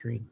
Green.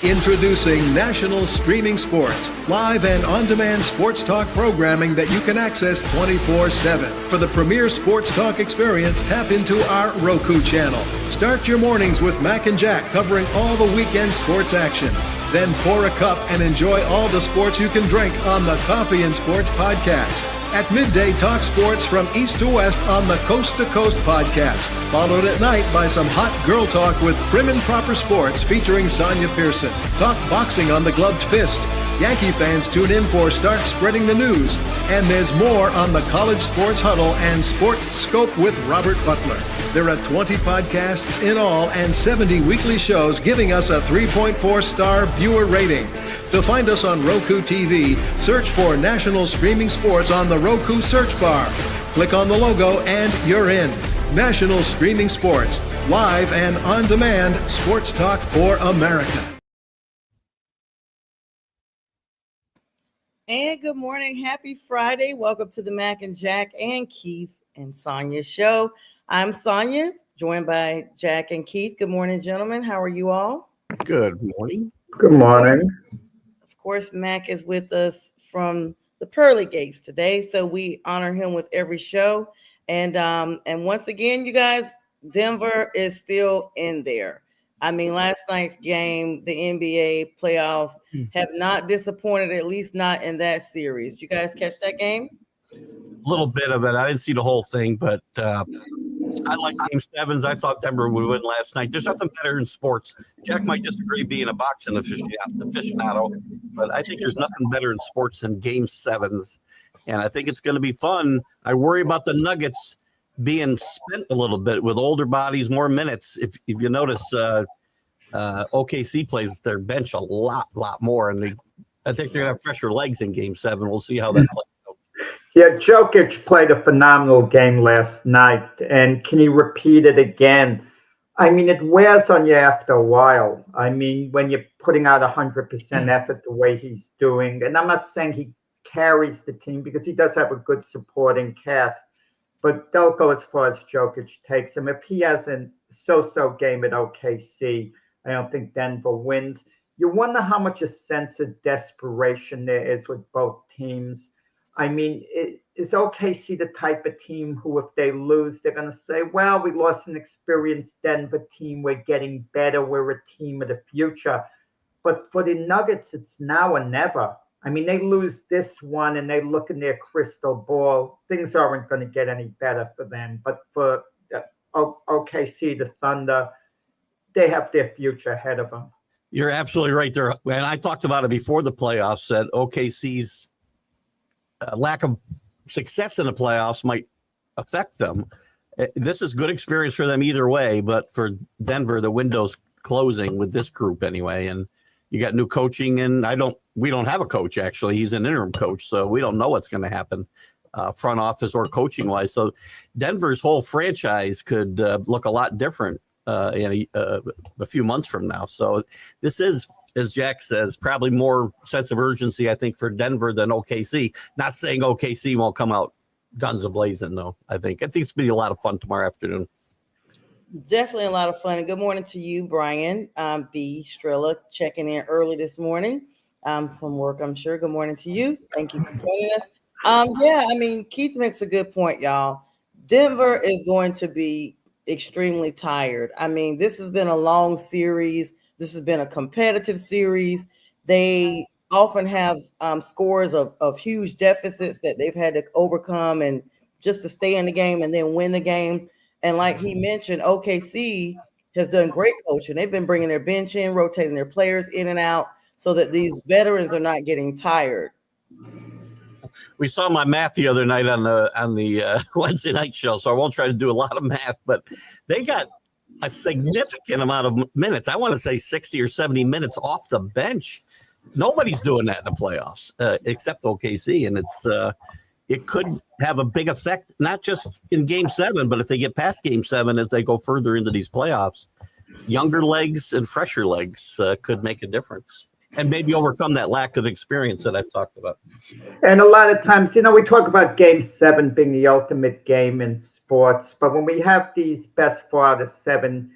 Introducing National Streaming Sports, live and on-demand sports talk programming that you can access 24/7. For the premier sports talk experience, tap into our Roku channel. Start your mornings with Mac and Jack covering all the weekend sports action. Then pour a cup and enjoy all the sports you can drink on the Coffee and Sports podcast. At midday, talk sports from east to west on the Coast to Coast podcast. Followed at night by some hot girl talk with Prim and Proper Sports featuring Sonja Pearson. Talk boxing on the Gloved Fist. Yankee fans tune in for Start Spreading the News. And there's more on the College Sports Huddle and Sports Scope with Robert Butler. There are 20 podcasts in all and 70 weekly shows giving us a 3.4-star viewer rating. To find us on Roku TV, search for National Streaming Sports on the Roku search bar. Click on the logo and you're in. National Streaming Sports, live and on-demand sports talk for America. And good morning. Happy Friday. Welcome to the Mac and Jack and Keith and Sonja show. I'm Sonja, joined by Jack and Keith. Good morning, gentlemen. How are you all? Good morning. Good morning. Of course, Mac is with us from the Pearly Gates today, so we honor him with every show. And once again, you guys, Denver is still in there. I mean, last night's game, the NBA playoffs have not disappointed, at least not in that series. Did you guys catch that game? A little bit of it. I didn't see the whole thing, but I like Game 7s. I thought Denver would win last night. There's nothing better in sports. Jack might disagree being a boxing aficionado, but I think there's nothing better in sports than Game 7s. And I think it's going to be fun. I worry about the Nuggets being spent a little bit with older bodies, more minutes. If you notice, OKC plays their bench a lot more, and I think they're gonna have fresher legs in Game 7. We'll see how that plays out. Yeah, Jokic played a phenomenal game last night, and can he repeat it again? I mean, it wears on you after a while. I mean, when you're putting out 100% effort the way he's doing, and I'm not saying he carries the team because he does have a good supporting cast, but they'll go as far as Jokic takes him. If he has a so-so game at OKC, I don't think Denver wins. You wonder how much a sense of desperation there is with both teams. I mean, is OKC the type of team who, if they lose, they're going to say, well, we lost an experienced Denver team. We're getting better. We're a team of the future. But for the Nuggets, it's now or never. I mean, they lose this one and they look in their crystal ball. Things aren't going to get any better for them. But for OKC, the Thunder, they have their future ahead of them. You're absolutely right there. And I talked about it before the playoffs, that OKC's lack of success in the playoffs might affect them. This is good experience for them either way, but for Denver, the window's closing with this group anyway. And you got new coaching, and we don't have a coach, actually. He's an interim coach, so we don't know what's going to happen front office or coaching wise. So Denver's whole franchise could look a lot different in a few months from now. So this is, as Jack says, probably more sense of urgency, I think, for Denver than OKC. Not saying OKC won't come out guns a-blazing, though. I think it's going to be a lot of fun tomorrow afternoon. Definitely a lot of fun. And good morning to you, Brian B. Strella, checking in early this morning from work, I'm sure. Good morning to you. Thank you for joining us. Yeah, I mean, Keith makes a good point, y'all. Denver is going to be extremely tired. I mean, this has been a long series. This has been a competitive series. They often have scores of huge deficits that they've had to overcome and just to stay in the game and then win the game. And like he mentioned, OKC has done great coaching. They've been bringing their bench in, rotating their players in and out so that these veterans are not getting tired. We saw my math the other night on the Wednesday night show, so I won't try to do a lot of math, but they got a significant amount of minutes. I want to say 60 or 70 minutes off the bench. Nobody's doing that in the playoffs except OKC, and it could have a big effect, not just in Game 7, but if they get past Game 7 as they go further into these playoffs. Younger legs and fresher legs could make a difference and maybe overcome that lack of experience that I've talked about. And a lot of times, we talk about Game 7 being the ultimate game in sports, but when we have these best 4 out of 7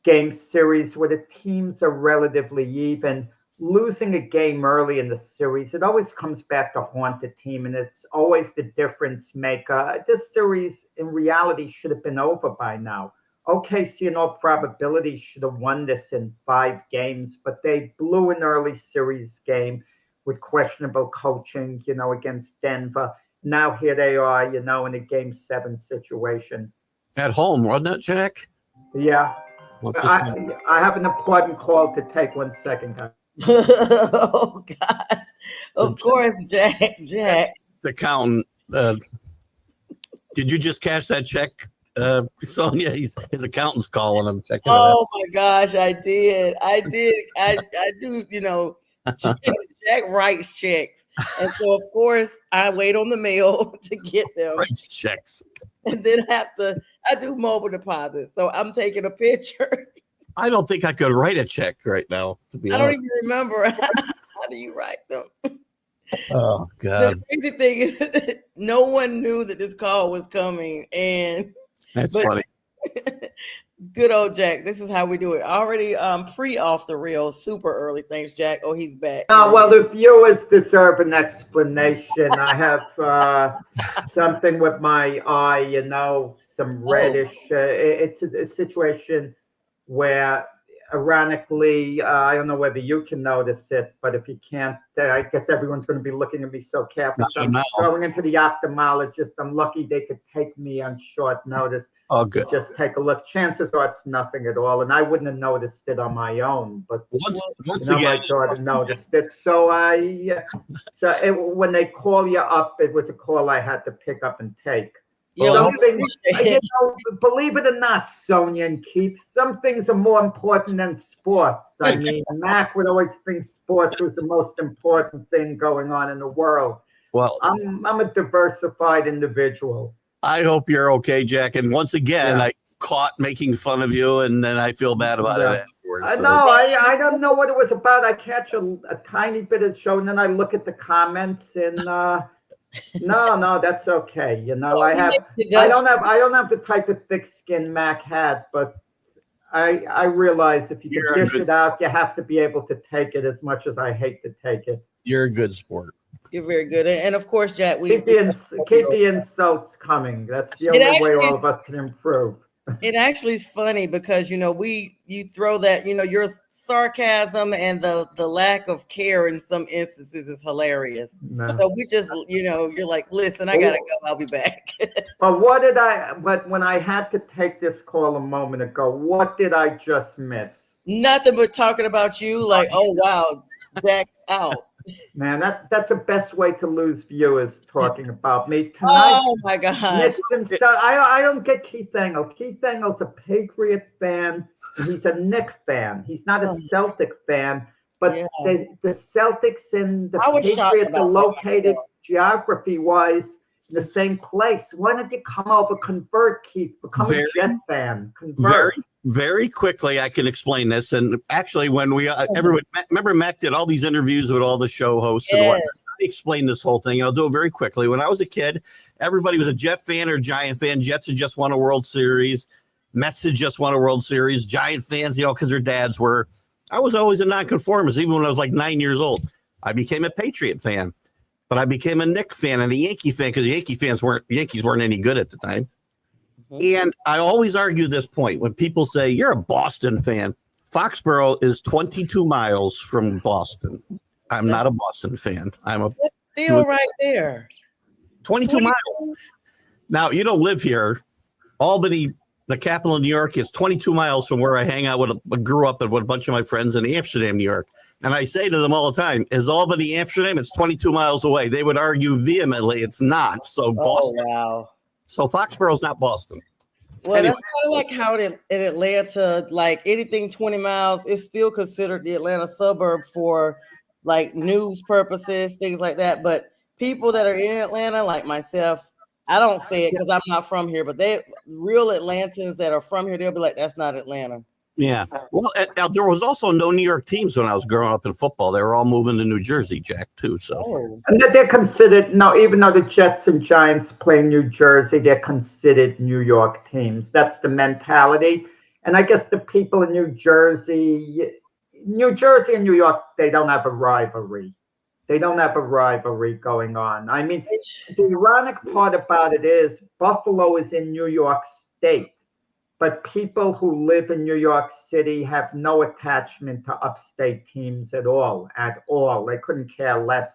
game series where the teams are relatively even, losing a game early in the series, it always comes back to haunt the team, and it's always the difference maker. This series, in reality, should have been over by now. OKC, in all probability, should have won this in 5 games, but they blew an early series game with questionable coaching, against Denver. Now here they are, in a Game 7 situation. At home, wasn't it, Jack? Yeah. Well, I have an important call to take 1 second, guys. Oh gosh! Of course, Jack. The accountant. Did you just cash that check, Sonja? His accountant's calling him. Checking Oh my gosh, I did. I do. Jack writes checks, and so of course I wait on the mail to get them. Writes checks, and then I do mobile deposits. So I'm taking a picture. I don't think I could write a check right now. To be I honest. don't even remember how do you write them. Oh God! The crazy thing is, no one knew that this call was coming, and That's funny. Good old Jack. This is how we do it. Already pre off the rails, super early. Thanks, Jack. Oh, he's back. Well, the viewers deserve an explanation. I have something with my eye, some reddish. It's a situation where, ironically, I don't know whether you can notice it, but if you can't, I guess everyone's going to be looking at me so careful. So I'm going into the ophthalmologist. I'm lucky they could take me on short notice. Oh, good. Just take a look. Chances are it's nothing at all, and I wouldn't have noticed it on my own. But once again, my daughter noticed it. So when they call you up, it was a call I had to pick up and take. Believe it or not, Sonja and Keith, some things are more important than sports. I mean, Mac would always think sports was the most important thing going on in the world. Well, I'm a diversified individual. I hope you're okay, Jack. And once again, I caught making fun of you, and then I feel bad about it afterwards. I don't know what it was about. I catch a tiny bit of the show, and then I look at the comments, and no, that's okay. I don't have the type of thick skin Mac had, but I realize if you can dish it out, you have to be able to take it, as much as I hate to take it. You're a good sport. You're very good. And of course, Jack, keep the insults coming. That's the only way all of us can improve. It actually is funny because, you throw that, your sarcasm and the lack of care in some instances is hilarious. No. So we just, you're like, listen, I got to go. I'll be back. But when I had to take this call a moment ago, what did I just miss? Nothing but talking about you. Like, oh, wow, Jack's out. Man, that's the best way to lose viewers, talking about me tonight. Oh my God! I don't get Keith Engel. Keith Engel's a Patriot fan, and he's a Knicks fan. He's not a Celtic fan, but the Celtics and the Patriots are located geography-wise in the same place. Why don't you come over, convert, Keith, become a Jet fan? Convert. Very quickly, I can explain this. And actually, when everyone remember, Mac did all these interviews with all the show hosts and whatnot. I explained this whole thing. I'll do it very quickly. When I was a kid, everybody was a Jet fan or Giant fan. Jets had just won a World Series. Mets had just won a World Series. Giant fans, because their dads were. I was always a nonconformist, even when I was like 9 years old. I became a Patriot fan, but I became a Knicks fan and a Yankee fan because the Yankees weren't any good at the time. And I always argue this point when people say you're a Boston fan. Foxborough is 22 miles from Boston. I'm not a Boston fan. That's still right there. 22 miles. Now, you don't live here. Albany, the capital of New York, is 22 miles from where I hang out grew up with a bunch of my friends in Amsterdam, New York. And I say to them all the time, is Albany Amsterdam? It's 22 miles away. They would argue vehemently it's not. So Boston. Wow. So Foxborough's not Boston. Well, anyway. That's kind of like how in Atlanta, like anything 20 miles is still considered the Atlanta suburb for like news purposes, things like that. But people that are in Atlanta, like myself, I don't say it because I'm not from here, but real Atlantans that are from here, they'll be like, that's not Atlanta. Yeah. Well, there was also no New York teams when I was growing up in football. They were all moving to New Jersey, Jack, too. So. And they're considered, even though the Jets and Giants play New Jersey, they're considered New York teams. That's the mentality. And I guess the people in New Jersey and New York, they don't have a rivalry. They don't have a rivalry going on. I mean, the ironic part about it is Buffalo is in New York State, but people who live in New York City have no attachment to upstate teams at all, at all. They couldn't care less.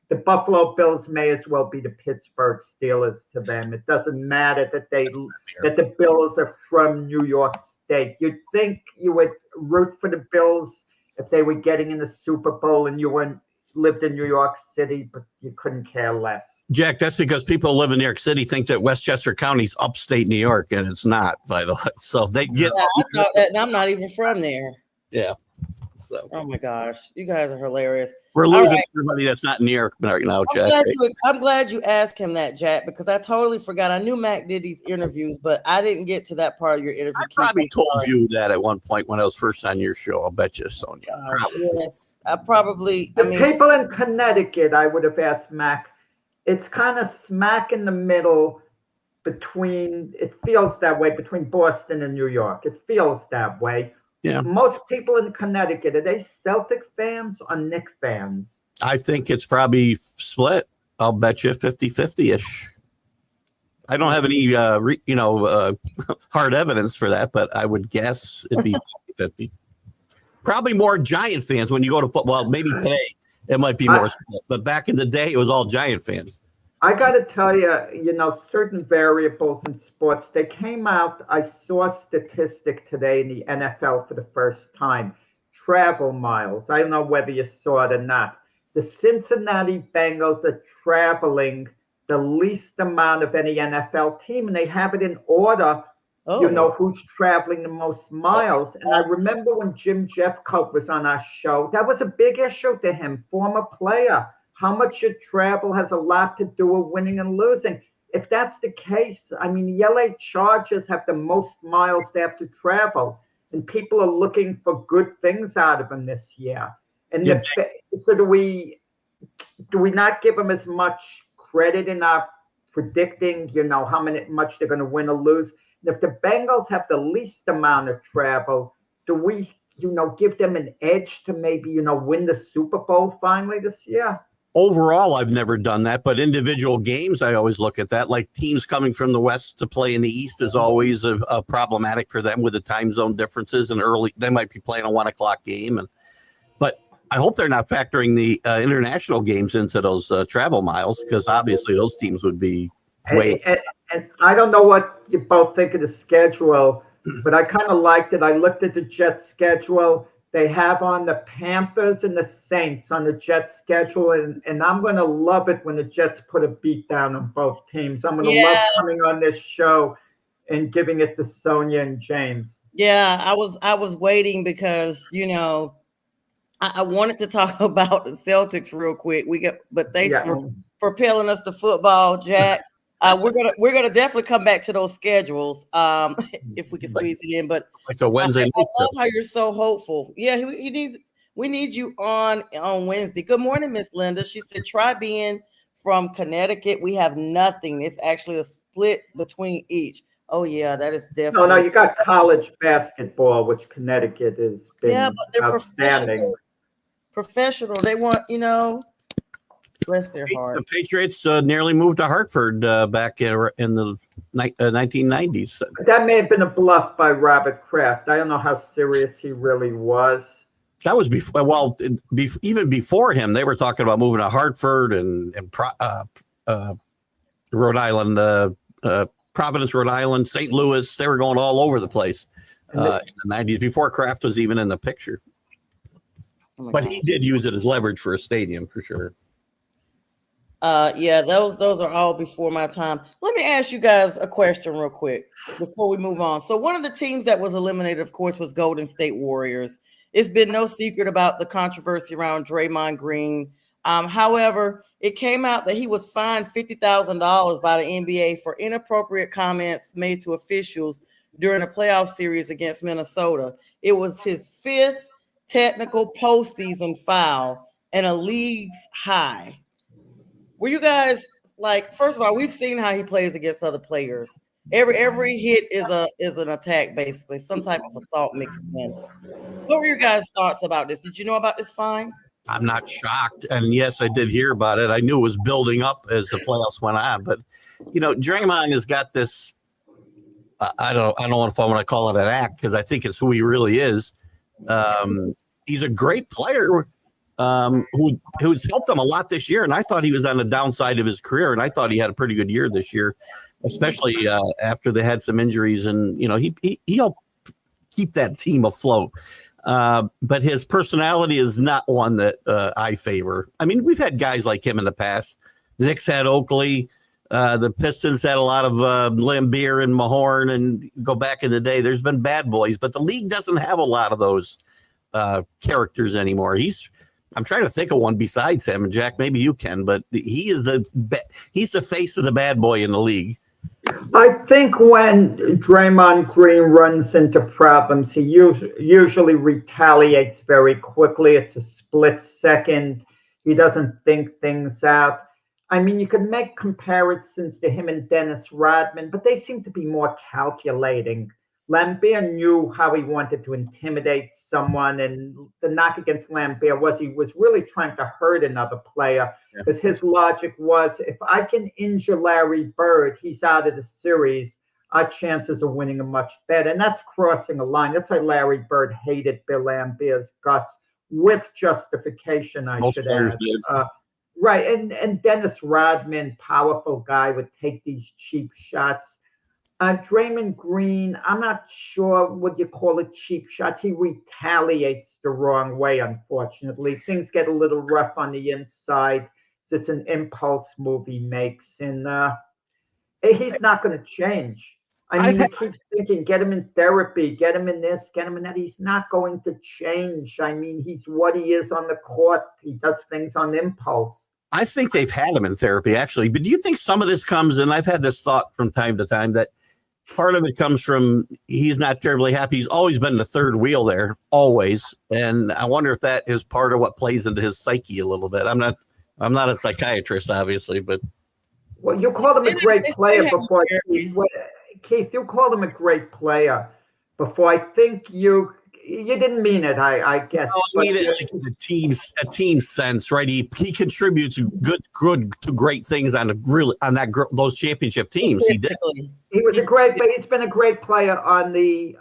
The Buffalo Bills may as well be the Pittsburgh Steelers to them. It doesn't matter that the Bills are from New York State. You'd think you would root for the Bills if they were getting in the Super Bowl and you lived in New York City, but you couldn't care less. Jack, that's because people who live in New York City think that Westchester County's upstate New York, and it's not, by the way. So they get. Yeah, I thought that, and I'm not even from there. Yeah. So. Oh my gosh, you guys are hilarious. We're losing everybody that's not in New York right now, Jack. I'm glad you asked him that, Jack, because I totally forgot. I knew Mac did these interviews, but I didn't get to that part of your interview. I probably told you that at one point when I was first on your show. I'll bet you, Sonja. Yes, I probably. People in Connecticut, I would have asked Mac. It's kind of smack in the middle between. It feels that way between Boston and New York. It feels that way. Yeah. Most people in Connecticut, are they Celtic fans or Knicks fans? I think it's probably split. I'll bet you 50-50-ish. I don't have any, hard evidence for that, but I would guess it'd be 50-50. Probably more Giant fans when you go to football. Maybe today it might be more split, but back in the day, it was all Giant fans. I got to tell you, certain variables in sports, they came out. I saw a statistic today in the NFL for the first time. Travel miles. I don't know whether you saw it or not. The Cincinnati Bengals are traveling the least amount of any NFL team, and they have it in order, who's traveling the most miles. And I remember when Jim Jeffcoat was on our show, that was a big issue to him, former player. How much you travel has a lot to do with winning and losing. If that's the case, I mean, the LA Chargers have the most miles they have to travel, and people are looking for good things out of them this year. And so do we not give them as much credit in our predicting, how much they're going to win or lose? And if the Bengals have the least amount of travel, do we, give them an edge to maybe, win the Super Bowl finally this year? Overall, I've never done that, but individual games, I always look at that. Like teams coming from the West to play in the East is always a problematic for them with the time zone differences. And they might be playing a 1:00 game. But I hope they're not factoring the international games into those travel miles, because obviously those teams would be way. And I don't know what you both think of the schedule, but I kind of liked it. I looked at the Jets schedule. They have on the Panthers and the Saints on the Jets schedule, and I'm going to love it when the Jets put a beat down on both teams. I'm going to love coming on this show and giving it to Sonja and James. Yeah, I was waiting because, I wanted to talk about the Celtics real quick. But thanks for propelling us to football, Jack. We're gonna definitely come back to those schedules if we can squeeze it in. But like a Wednesday. I love how you're so hopeful. Yeah, we need you on Wednesday. Good morning, Miss Linda. She said, try being from Connecticut. We have nothing. It's actually a split between each. Oh yeah, that is definitely. No, you got college basketball, which Connecticut has been but they're outstanding. Professional. They want, bless their heart. The Patriots nearly moved to Hartford back in the 1990s. That may have been a bluff by Robert Kraft. I don't know how serious he really was. That was before. Well, even before him, they were talking about moving to Hartford and Rhode Island, Providence, Rhode Island, St. Louis. They were going all over the place in the 90s before Kraft was even in the picture. But he did use it as leverage for a stadium for sure. Those are all before my time. Let me ask you guys a question real quick before we move on. So one of the teams that was eliminated, of course, was Golden State Warriors. It's been no secret about the controversy around Draymond Green. However, it came out that he was fined $50,000 by the NBA for inappropriate comments made to officials during a playoff series against Minnesota. It was his 5th technical postseason foul and a league's high. Were you guys first of all, we've seen how he plays against other players. Every hit is an attack, basically, some type of assault mixed in. What were your guys' thoughts about this? Did you know about this fine? I'm not shocked. And yes, I did hear about it. I knew it was building up as the playoffs went on. But, Draymond has got this, I don't know if I want to call it an act, because I think it's who he really is. He's a great player who's helped him a lot this year. And I thought he was on the downside of his career. And I thought he had a pretty good year this year, especially after they had some injuries. And, he helped keep that team afloat. But his personality is not one that I favor. I mean, we've had guys like him in the past. Knicks had Oakley. The Pistons had a lot of Lambeer and Mahorn, and go back in the day. There's been bad boys, but the league doesn't have a lot of those characters anymore. I'm trying to think of one besides him, and Jack, maybe you can, but he's the face of the bad boy in the league. I think when Draymond Green runs into problems, he usually retaliates very quickly. It's a split second. He doesn't think things out. I mean, you could make comparisons to him and Dennis Rodman, but they seem to be more calculating. Lambeer knew how he wanted to intimidate someone, and the knock against Lambeer was he was really trying to hurt another player, because his logic was, if I can injure Larry Bird, he's out of the series. Our chances of winning are much better. And that's crossing a line. That's why Larry Bird hated Bill Lambeer's guts, with justification, I should add. Right. And Dennis Rodman, powerful guy, would take these cheap shots. Draymond Green, I'm not sure what you call it, cheap shots. He retaliates the wrong way, unfortunately. Things get a little rough on the inside. So it's an impulse move he makes. And he's not going to change. I mean, he keeps thinking, get him in therapy, get him in this, get him in that. He's not going to change. I mean, he's what he is on the court. He does things on impulse. I think they've had him in therapy, actually. But do you think some of this comes, and I've had this thought from time to time, that part of it comes from he's not terribly happy. He's always been the third wheel there, always. And I wonder if that is part of what plays into his psyche a little bit. I'm not a psychiatrist, obviously, but. Well, you called him a great player before. Keith, you called him a great player before. I think you didn't mean it, I guess. No, I mean it like a team sense, right? He contributes good to great things on those championship teams. He did. He was he's been a great player on the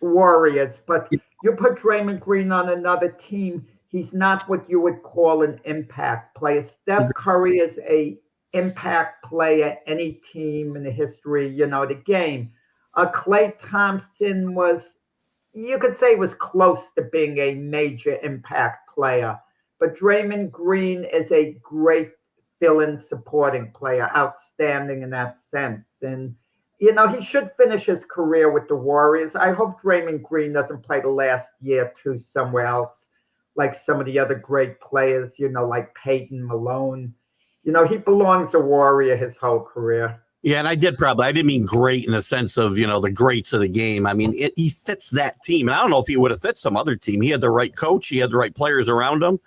Warriors, but you put Draymond Green on another team, he's not what you would call an impact player. Steph Curry is a impact player, any team in the history, the game. Klay Thompson was, you could say, was close to being a major impact player. But Draymond Green is a great fill-in supporting player, outstanding in that sense. And, he should finish his career with the Warriors. I hope Draymond Green doesn't play the last year or two somewhere else, like some of the other great players, like Peyton Malone. He belongs a Warrior his whole career. Yeah, and I didn't mean great in the sense of, the greats of the game. I mean, he fits that team. And I don't know if he would have fit some other team. He had the right coach. He had the right players around him.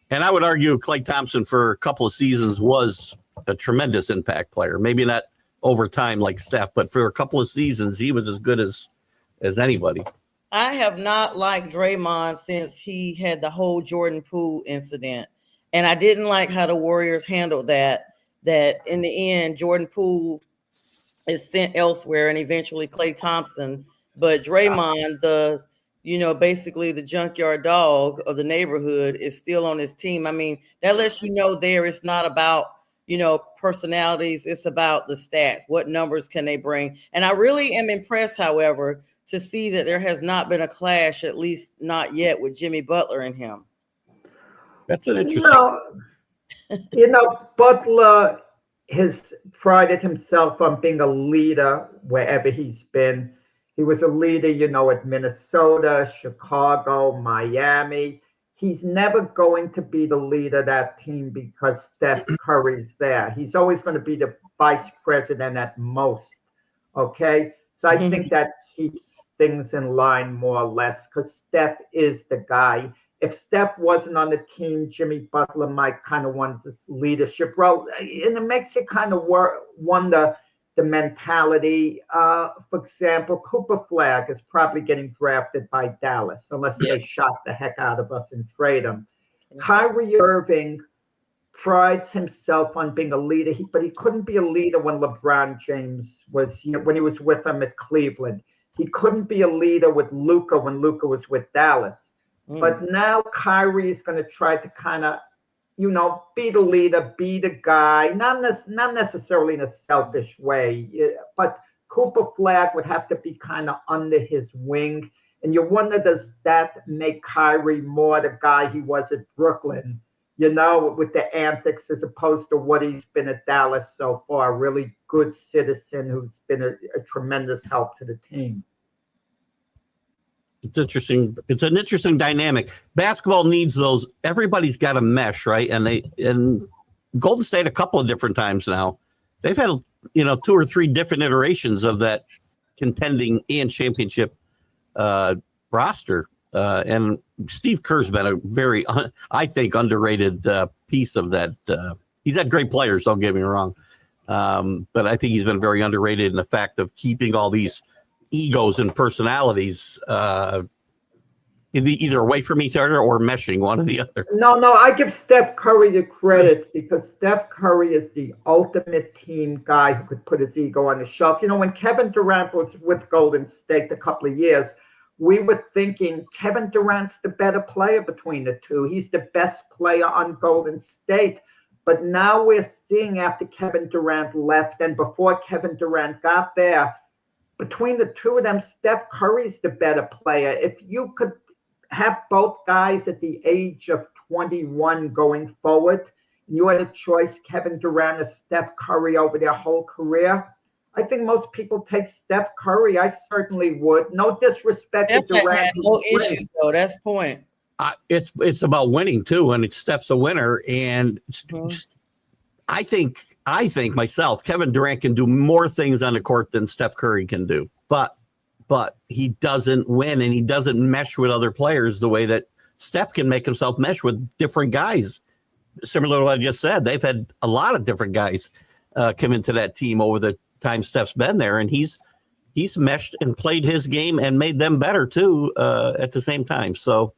And I would argue Klay Thompson for a couple of seasons was a tremendous impact player. Maybe not over time like Steph, but for a couple of seasons, he was as good as anybody. I have not liked Draymond since he had the whole Jordan Poole incident. And I didn't like how the Warriors handled that in the end, Jordan Poole is sent elsewhere and eventually Klay Thompson. But Draymond, basically the junkyard dog of the neighborhood, is still on his team. I mean, that lets you know it's not about, personalities. It's about the stats. What numbers can they bring? And I really am impressed, however, to see that there has not been a clash, at least not yet, with Jimmy Butler and him. That's an interesting. Butler has prided himself on being a leader wherever he's been. He was a leader, at Minnesota, Chicago, Miami. He's never going to be the leader of that team because Steph Curry's there. He's always going to be the vice president at most. Okay? So I think that keeps things in line more or less, because Steph is the guy. If Steph wasn't on the team, Jimmy Butler might kind of want this leadership role. And it makes you kind of wonder, the mentality. For example, Cooper Flagg is probably getting drafted by Dallas unless they shot the heck out of us and trade him. Kyrie Irving prides himself on being a leader, but he couldn't be a leader when LeBron James was, when he was with him at Cleveland. He couldn't be a leader with Luka when Luka was with Dallas. But now Kyrie is going to try to kind of, be the leader, be the guy, not necessarily in a selfish way, but Cooper Flagg would have to be kind of under his wing. And you wonder, does that make Kyrie more the guy he was at Brooklyn, with the antics, as opposed to what he's been at Dallas so far, a really good citizen who's been a tremendous help to the team. It's interesting. It's an interesting dynamic. Basketball needs those. Everybody's got a mesh, right? And Golden State a couple of different times now. They've had 2 or 3 different iterations of that contending and championship roster. And Steve Kerr's been a very, I think, underrated piece of that. He's had great players, don't get me wrong. But I think he's been very underrated in the fact of keeping all these egos and personalities either away from each other or meshing one or the other. No, I give Steph Curry the credit because Steph Curry is the ultimate team guy who could put his ego on the shelf. When Kevin Durant was with Golden State a couple of years, we were thinking Kevin Durant's the better player between the two. He's the best player on Golden State. But now we're seeing, after Kevin Durant left and before Kevin Durant got there, between the two of them, Steph Curry's the better player. If you could have both guys at the age of 21 going forward, and you had a choice, Kevin Durant or Steph Curry over their whole career, I think most people take Steph Curry. I certainly would. No disrespect to Durant. Had no issues, though. That's the point. It's about winning, too, and Steph's a winner. And I think myself, Kevin Durant can do more things on the court than Steph Curry can do, but he doesn't win and he doesn't mesh with other players the way that Steph can make himself mesh with different guys. Similar to what I just said, they've had a lot of different guys come into that team over the time Steph's been there, and he's meshed and played his game and made them better too at the same time. So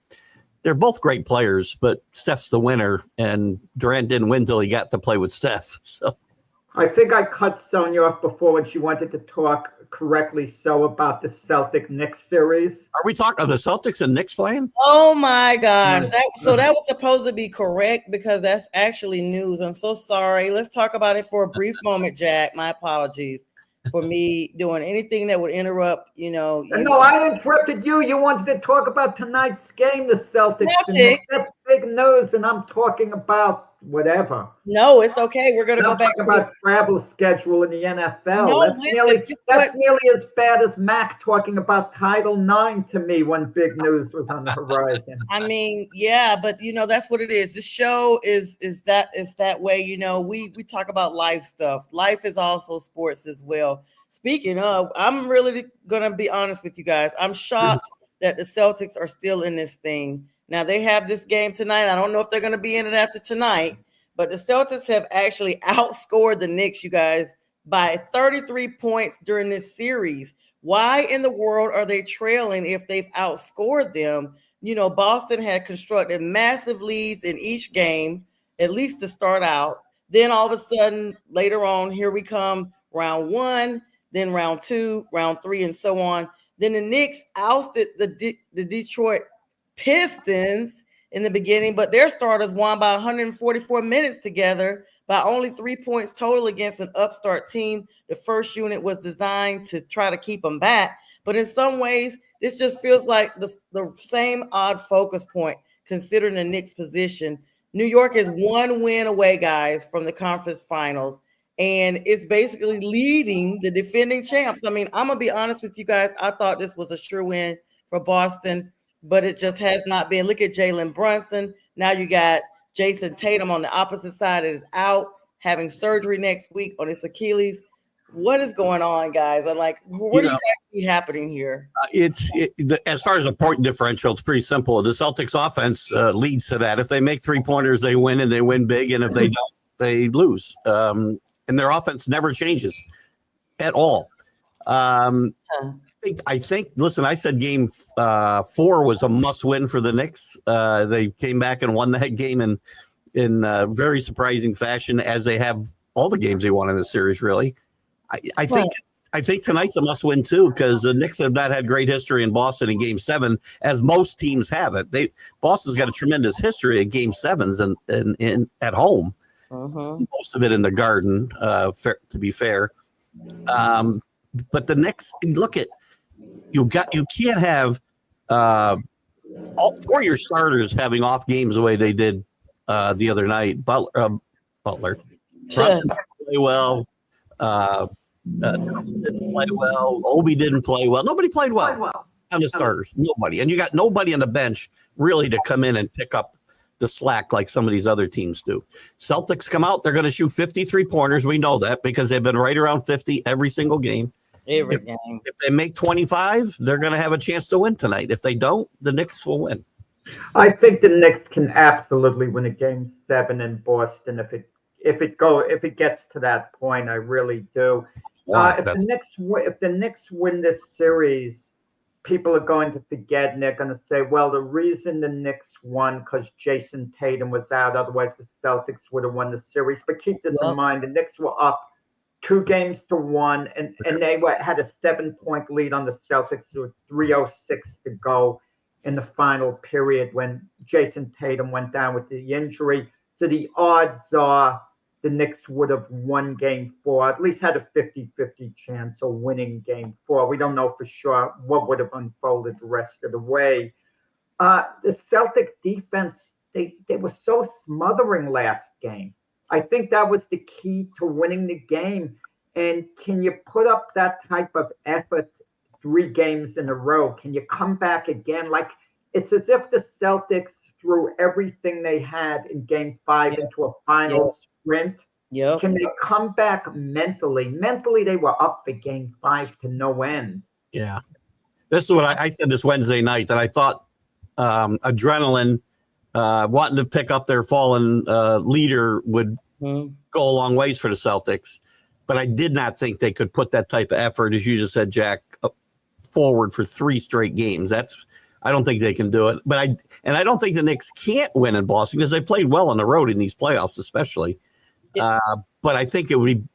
they're both great players, but Steph's the winner, and Durant didn't win till he got to play with Steph. So I think I cut Sonja off before when she wanted to talk correctly about the Celtic-Knicks series. Are the Celtics and Knicks playing? Oh my gosh. That was supposed to be correct because that's actually news. I'm so sorry. Let's talk about it for a brief moment, Jack. My apologies for me doing anything that would interrupt, No, I interrupted you. You wanted to talk about tonight's game, the Celtics. That's big news, and I'm talking about whatever. No, it's okay. We're going to go back about travel schedule in the NFL. That's nearly as bad as Mac talking about Title IX to me when big news was on the horizon. I mean, yeah, but that's what it is. The show is that way. We talk about life stuff. Life is also sports as well. Speaking of, I'm really going to be honest with you guys. I'm shocked that the Celtics are still in this thing. Now, they have this game tonight. I don't know if they're going to be in it after tonight, but the Celtics have actually outscored the Knicks, you guys, by 33 points during this series. Why in the world are they trailing if they've outscored them? Boston had constructed massive leads in each game, at least to start out. Then all of a sudden, later on, here we come, round 1, then round 2, round 3, and so on. Then the Knicks ousted the Detroit Pistons in the beginning, but their starters won by 144 minutes together by only 3 points total against an upstart team. The first unit was designed to try to keep them back, but in some ways, this just feels like the same odd focus point considering the Knicks' position. New York is 1 win away, guys, from the conference finals, and it's basically leading the defending champs. I mean, I'm going to be honest with you guys. I thought this was a sure win for Boston, but it just has not been. Look at Jalen Brunson. Now you got Jason Tatum on the opposite side is out, having surgery next week on his Achilles. What is going on, guys? I'm like, what do you guys see happening here? As far as a point differential, it's pretty simple. The Celtics offense leads to that. If they make 3-pointers, they win, and they win big. And if they don't, they lose. And their offense never changes. at all. I think. Listen, I said game 4 was a must-win for the Knicks. They came back and won that game in very surprising fashion, as they have all the games they won in the series. Really, I think tonight's a must-win too, because the Knicks have not had great history in Boston in Game 7, as most teams haven't. Boston's got a tremendous history in Game 7s and at home. Most of it in the Garden, to be fair. But the Knicks, look at you can't have all 4 of your starters having off games the way they did the other night. Butler, Brunson didn't play well. Thomas didn't play well. Obi didn't play well. Nobody played well on the starters. Nobody, and you got nobody on the bench really to come in and pick up the slack like some of these other teams do. Celtics come out, they're going to shoot 53 pointers. We know that because they've been right around 50 every single game. If they make 25, they're going to have a chance to win tonight. If they don't, the Knicks will win. I think the Knicks can absolutely win a Game 7 in Boston if it gets to that point. I really do. If the Knicks win this series, people are going to forget, and they're going to say, well, the reason the Knicks won because Jason Tatum was out. Otherwise, the Celtics would have won the series. But keep this in mind: the Knicks were up 2-1, and they had a 7-point lead on the Celtics with 3:06 to go in the final period when Jason Tatum went down with the injury. So the odds are the Knicks would have won Game 4, at least had a 50-50 chance of winning Game 4. We don't know for sure what would have unfolded the rest of the way. The Celtic defense, they were so smothering last game. I think that was the key to winning the game. And can you put up that type of effort 3 games in a row? Can you come back again? Like, it's as if the Celtics threw everything they had in Game 5 into a final sprint. Can they come back mentally? Mentally, they were up for Game 5 to no end. Yeah. This is what I said this Wednesday night, that I thought adrenaline, wanting to pick up their fallen leader would go a long ways for the Celtics. But I did not think they could put that type of effort, as you just said, Jack, forward for 3 straight games. I don't think they can do it. But I don't think the Knicks can't win in Boston because they played well on the road in these playoffs, especially. But I think it would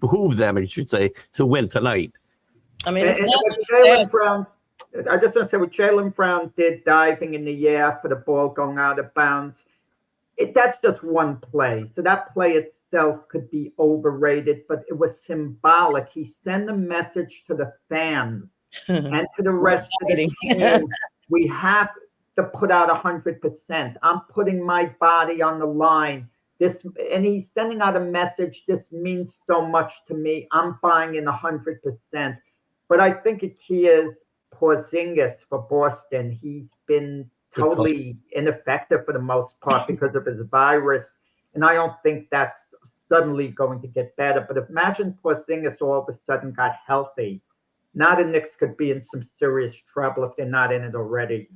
behoove them, I should say, to win tonight. I mean, it's not just Jaylen Brown. I just want to say what Jaylen Brown did diving in the air for the ball going out of bounds. That's just one play. So that play itself could be overrated, but it was symbolic. He sent a message to the fans and to the rest of the team. We have to put out 100%. I'm putting my body on the line. And he's sending out a message. This means so much to me. I'm buying in 100%. But I think a key is Porzingis for Boston. He's been totally ineffective for the most part because of his virus. And I don't think that's suddenly going to get better. But imagine Porzingis all of a sudden got healthy. Now the Knicks could be in some serious trouble if they're not in it already.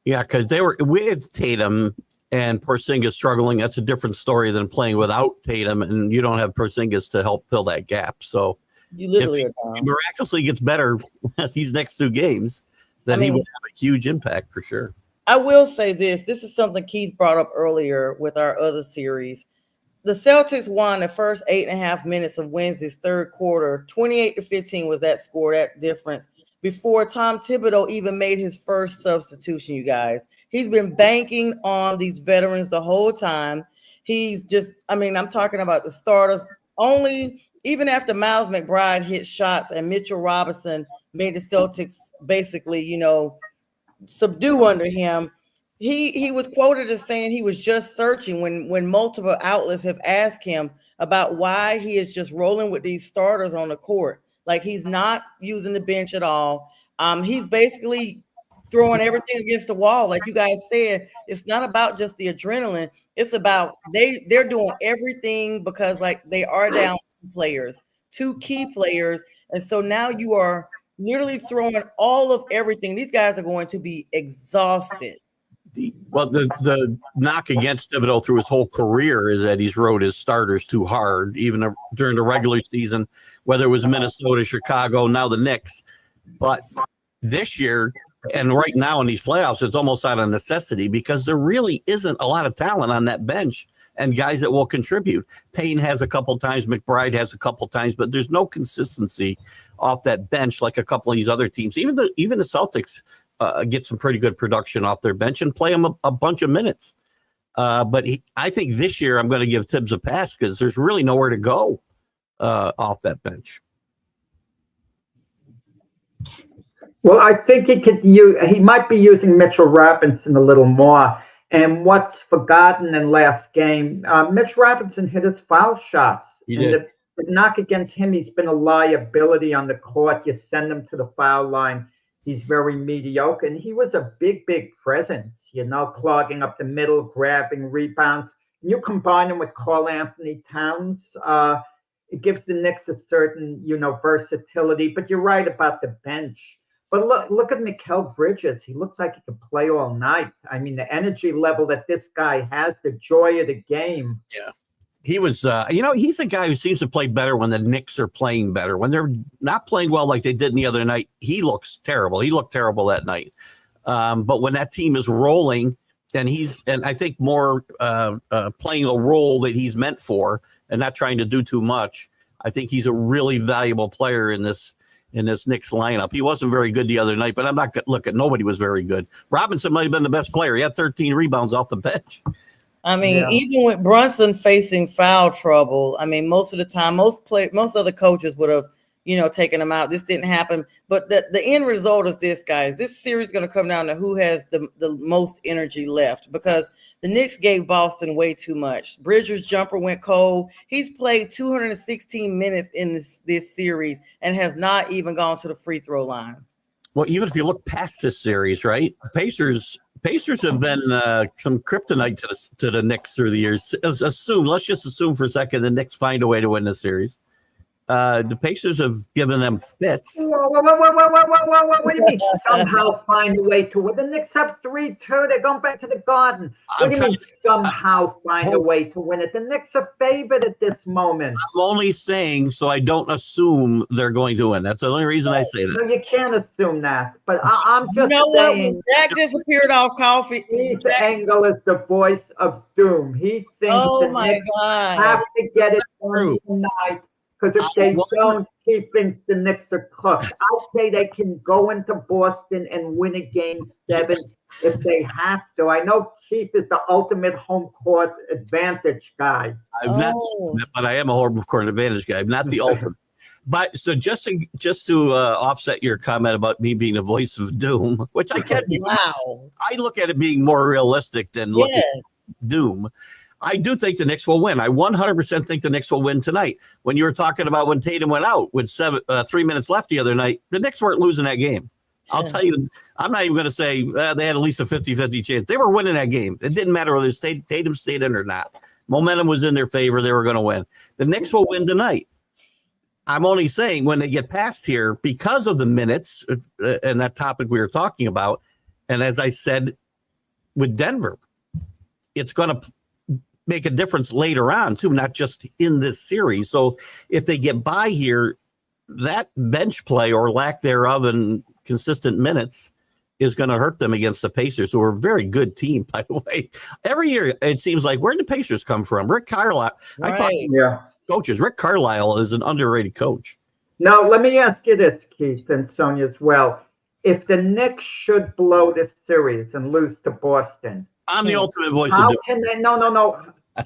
Yeah, because they were with Tatum and Porzingis struggling. That's a different story than playing without Tatum, and you don't have Porzingis to help fill that gap. So you literally if he miraculously gets better these next 2 games, then he would have a huge impact for sure. I will say this. This is something Keith brought up earlier with our other series. The Celtics won the first 8.5 minutes of Wednesday's third quarter. 28-15 was that score, that difference, before Tom Thibodeau even made his first substitution, you guys. He's been banking on these veterans the whole time. I'm talking about the starters. Even after Miles McBride hit shots and Mitchell Robinson made the Celtics basically, subdue under him, he was quoted as saying he was just searching when multiple outlets have asked him about why he is just rolling with these starters on the court. Like, he's not using the bench at all. He's basically throwing everything against the wall. Like you guys said, it's not about just the adrenaline. It's about they're doing everything because they are down 2 key players. And so now you are literally throwing all of everything. These guys are going to be exhausted. Well, the knock against Thibodeau through his whole career is that he's rode his starters too hard, even during the regular season, whether it was Minnesota, Chicago, now the Knicks. But this year and right now in these playoffs, it's almost out of necessity because there really isn't a lot of talent on that bench and guys that will contribute. Payne has a couple times, McBride has a couple times, but there's no consistency off that bench like a couple of these other teams. Even the Celtics get some pretty good production off their bench and play them a bunch of minutes. But I think this year I'm going to give Tibbs a pass because there's really nowhere to go off that bench. Well, I think he might be using Mitchell Robinson a little more. And what's forgotten in last game, Mitch Robinson hit his foul shots. He did. The knock against him, he's been a liability on the court. You send him to the foul line, he's very mediocre. And he was a big presence, clogging up the middle, grabbing rebounds. And you combine him with Karl Anthony Towns, it gives the Knicks a certain, versatility. But you're right about the bench. But look at Mikal Bridges. He looks like he could play all night. I mean, the energy level that this guy has, the joy of the game. Yeah. He was, he's a guy who seems to play better when the Knicks are playing better. When they're not playing well like they did the other night, he looks terrible. He looked terrible that night. But when that team is rolling, and I think more playing a role that he's meant for and not trying to do too much, I think he's a really valuable player in this Knicks lineup. He wasn't very good the other night, but I'm not going to look at nobody was very good. Robinson might have been the best player. He had 13 rebounds off the bench. I mean, even with Brunson facing foul trouble, I mean, most of the time, most other coaches would have, taken him out. This didn't happen. But the end result is this, guys. This series is going to come down to who has the most energy left because the Knicks gave Boston way too much. Bridges' jumper went cold. He's played 216 minutes in this series and has not even gone to the free throw line. Well, even if you look past this series, right? The Pacers have been some kryptonite to the Knicks through the years. Let's just assume for a second the Knicks find a way to win the series. The Pacers have given them fits. Whoa. What do you mean somehow find a way to win? The Knicks have 3-2. They're going back to the Garden. What do you mean somehow find a way to win it? The Knicks are favored at this moment. I'm only saying so I don't assume they're going to win. That's the only reason I say that. No, you can't assume that. But I'm just What? saying. Jack disappeared off coffee. Steve Engel is the voice of doom. He thinks the Knicks have to get it done tonight. Because if they don't, he thinks the Knicks are cooked. I'll say they can go into Boston and win a game 7 if they have to. I know Keith is the ultimate home court advantage guy. I'm not, but I am a home court advantage guy. I'm not the ultimate. But so just to offset your comment about me being a voice of doom, which I can be. Wow. I look at it being more realistic than looking at doom. I do think the Knicks will win. I 100% think the Knicks will win tonight. When you were talking about when Tatum went out with 3 minutes left the other night, the Knicks weren't losing that game. I'll tell you, I'm not even going to say they had at least a 50-50 chance. They were winning that game. It didn't matter whether Tatum stayed in or not. Momentum was in their favor. They were going to win. The Knicks will win tonight. I'm only saying when they get past here, because of the minutes and that topic we were talking about, and as I said with Denver, it's going to make a difference later on too, not just in this series. So if they get by here, that bench play or lack thereof and consistent minutes is going to hurt them against the Pacers, who are a very good team, by the way. Every year it seems like, where did the Pacers come from? Rick Carlisle. Coaches. Rick Carlisle is an underrated coach. Now, let me ask you this, Keith and Sonja as well. If the Knicks should blow this series and lose to Boston, I'm the ultimate voice how of doom. can they? No.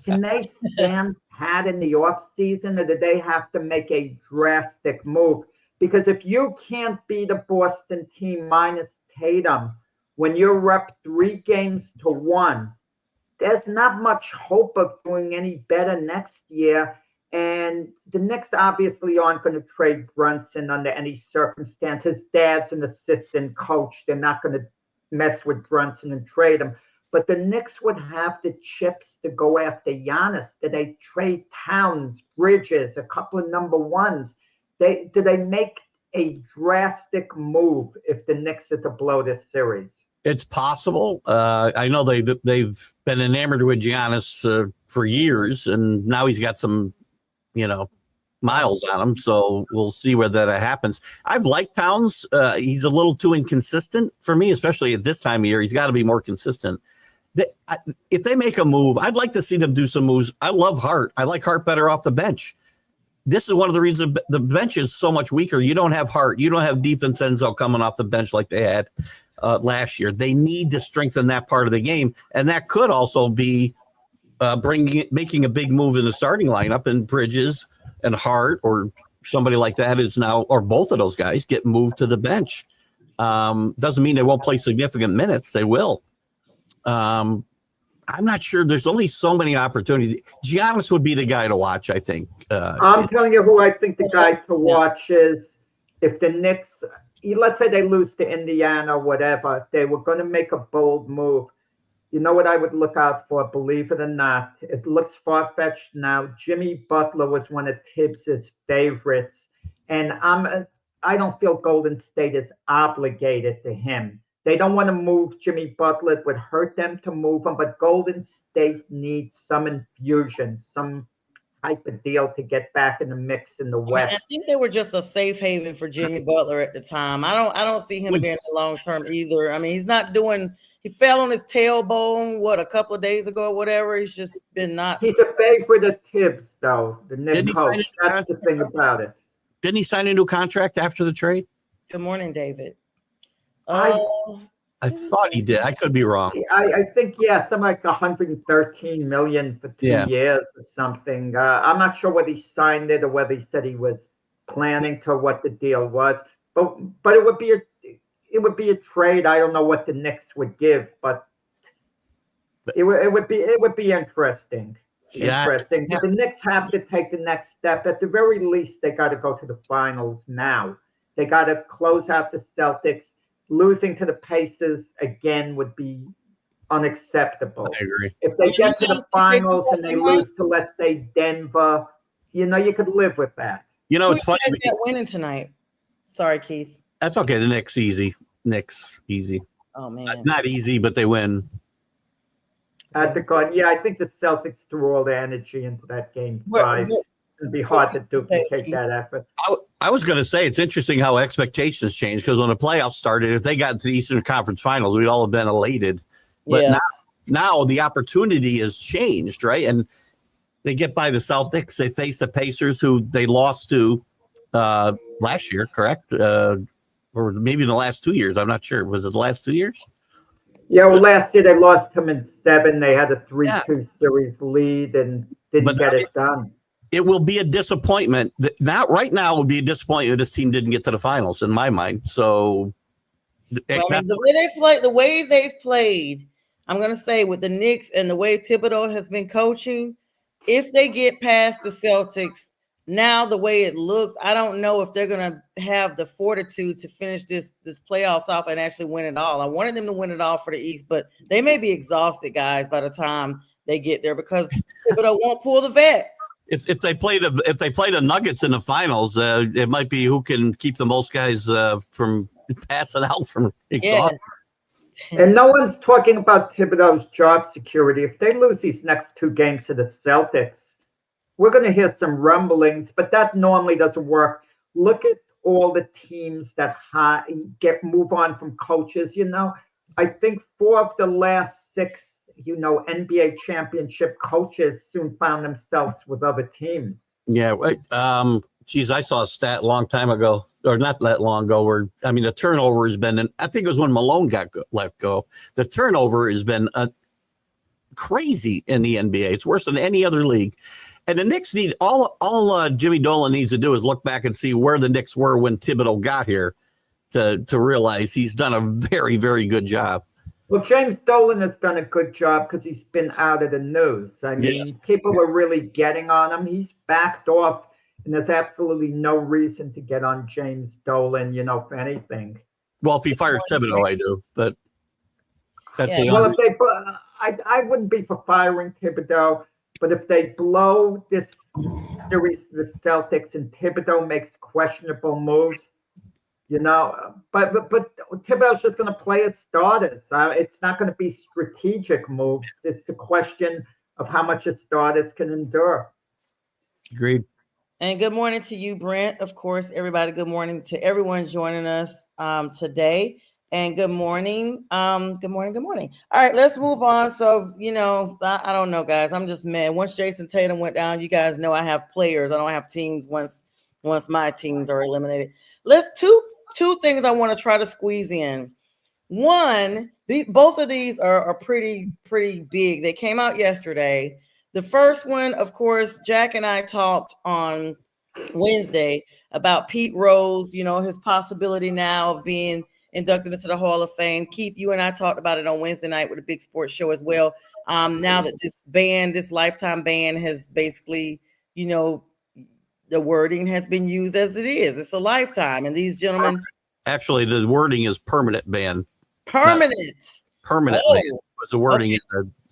Can they stand pat in the offseason, or do they have to make a drastic move? Because if you can't beat a Boston team minus Tatum when you're up 3-1, there's not much hope of doing any better next year. And the Knicks obviously aren't going to trade Brunson under any circumstance. His dad's an assistant coach. They're not going to mess with Brunson and trade him. But the Knicks would have the chips to go after Giannis. Do they trade Towns, Bridges, a couple of number ones? Do they make a drastic move if the Knicks are to blow this series? It's possible. I know they've been enamored with Giannis for years, and now he's got some, miles on him. So we'll see whether that happens. I've liked Towns. He's a little too inconsistent for me, especially at this time of year. He's got to be more consistent. If they make a move, I'd like to see them do some moves. I love Hart. I like Hart better off the bench. This is one of the reasons the bench is so much weaker. You don't have Hart. You don't have DiVincenzo coming off the bench like they had last year. They need to strengthen that part of the game, and that could also be making a big move in the starting lineup, and Bridges and Hart or somebody like that is now, or both of those guys get moved to the bench. Doesn't mean they won't play significant minutes. They will. I'm not sure. There's only so many opportunities. Giannis would be the guy to watch, I think. I'm telling you who I think the guy to watch is if the Knicks, let's say they lose to Indiana or whatever, if they were going to make a bold move, you know what I would look out for, believe it or not? It looks far-fetched now. Jimmy Butler was one of Tibbs's favorites, and I don't feel Golden State is obligated to him. They don't want to move Jimmy Butler. It would hurt them to move him, but Golden State needs some infusion, some type of deal to get back in the mix in the West. I think they were just a safe haven for Jimmy Butler at the time. I don't see him being long term either. I mean, he's not doing. He fell on his tailbone a couple of days ago or whatever. He's just been not. He's a favorite of Tibbs, though. The Knicks coach. That's the thing about it. Didn't he sign a new contract after the trade? Good morning, David. I thought he did. I could be wrong. I think, something like 113 million for 2 years or something. I'm not sure whether he signed it or whether he said he was planning to what the deal was. But it would be a trade. I don't know what the Knicks would give, but it would be interesting. Interesting. But the Knicks have to take the next step. At the very least, they got to go to the finals now. They got to close out the Celtics. Losing to the Pacers again would be unacceptable. I agree. If they get to the finals and they lose to, let's say, Denver, you could live with that. It's funny. That winning tonight. Sorry, Keith. That's okay. The Knicks easy. Knicks easy. Oh man, not easy, but they win. At the God, I think the Celtics threw all their energy into that game 5. It'd be hard to duplicate that effort. I was going to say it's interesting how expectations change, because when the playoffs started, if they got to the Eastern Conference Finals, we'd all have been elated. But now the opportunity has changed, right? And they get by the Celtics. They face the Pacers, who they lost to last year, correct? Or maybe in the last 2 years. I'm not sure. Was it the last 2 years? Yeah, well, last year they lost him in 7. They had a 3-2 series lead and didn't get it done. It will be a disappointment. Right now, it would be a disappointment if this team didn't get to the finals, in my mind. So, the way they've played, I'm going to say with the Knicks and the way Thibodeau has been coaching, if they get past the Celtics, now the way it looks, I don't know if they're going to have the fortitude to finish this playoffs off and actually win it all. I wanted them to win it all for the East, but they may be exhausted, guys, by the time they get there, because Thibodeau won't pull the vets. If they play the Nuggets in the finals, it might be who can keep the most guys from passing out from exhaustion. Yes. And no one's talking about Thibodeau's job security. If they lose these next 2 games to the Celtics, we're going to hear some rumblings, but that normally doesn't work. Look at all the teams that move on from coaches. I think 4 of the last 6 NBA championship coaches soon found themselves with other teams. Yeah. I saw a stat a long time ago, or not that long ago, where, the turnover has been, I think it was when Malone got let go. The turnover has been crazy in the NBA. It's worse than any other league. And the Knicks need all Jimmy Dolan needs to do is look back and see where the Knicks were when Thibodeau got here to realize he's done a very, very good job. Well, James Dolan has done a good job because he's been out of the news. People were really getting on him. He's backed off, and there's absolutely no reason to get on James Dolan, for anything. Well, if he fires Thibodeau, I do. But that's well, I wouldn't be for firing Thibodeau, but if they blow this series to the Celtics and Thibodeau makes questionable moves, But Thibodeau's just going to play his starters. It's not going to be strategic moves. It's a question of how much his starters can endure. Agreed. And good morning to you, Brent. Of course, everybody. Good morning to everyone joining us today. And good morning. Good morning. Good morning. All right, let's move on. So, I don't know, guys. I'm just mad. Once Jason Tatum went down, you guys know I have players. I don't have teams once my teams are eliminated. Let's two things I want to try to squeeze in. One, both of these are pretty big. They came out yesterday. The first one, of course, Jack and I talked on Wednesday about Pete Rose, his possibility now of being inducted into the Hall of Fame. Keith, you and I talked about it on Wednesday night with a big sports show as well. Now that this lifetime ban has basically, the wording has been used as it is. It's a lifetime. And these gentlemen. Actually, the wording is permanent ban. Permanent ban was the wording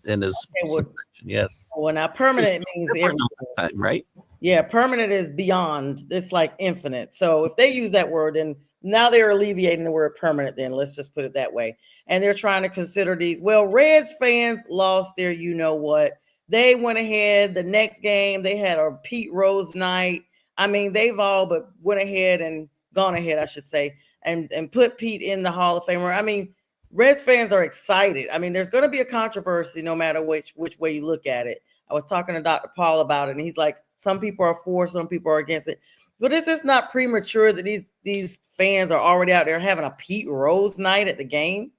in his submission, yes. Well, now permanent means every time, right? Yeah, permanent is beyond. It's like infinite. So if they use that word, then now they're alleviating the word permanent. Then let's just put it that way. And they're trying to consider these. Well, Reds fans lost their, what? They went ahead. The next game they had a Pete Rose night. I mean, they've all but went ahead and gone ahead, I should say, and put Pete in the Hall of Famer. I mean, Reds fans are excited. I mean, there's going to be a controversy no matter which way you look at it. I was talking to Dr. Paul about it, and he's like, some people are for, some people are against it. But it's just not premature that these fans are already out there having a Pete Rose night at the game.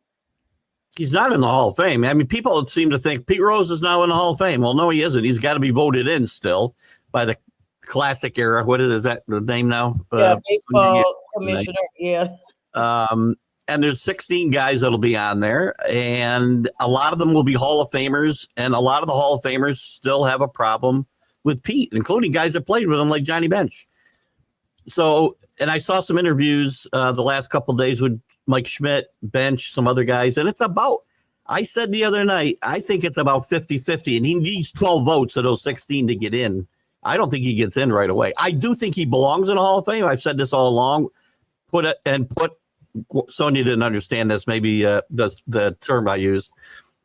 He's not in the Hall of Fame. I mean, people seem to think Pete Rose is now in the Hall of Fame. Well, no, he isn't. He's got to be voted in still by the classic era. What is that the name now? Yeah, baseball commissioner. Yeah. And there's 16 guys that'll be on there, and a lot of them will be Hall of Famers, and a lot of the Hall of Famers still have a problem with Pete, including guys that played with him like Johnny Bench. So, and I saw some interviews the last couple of days with Mike Schmidt, Bench, some other guys, and I said the other night, I think it's about 50-50, and he needs 12 votes of those 16 to get in. I don't think he gets in right away. I do think he belongs in the Hall of Fame. I've said this all along. Sonja didn't understand this, maybe the term I used.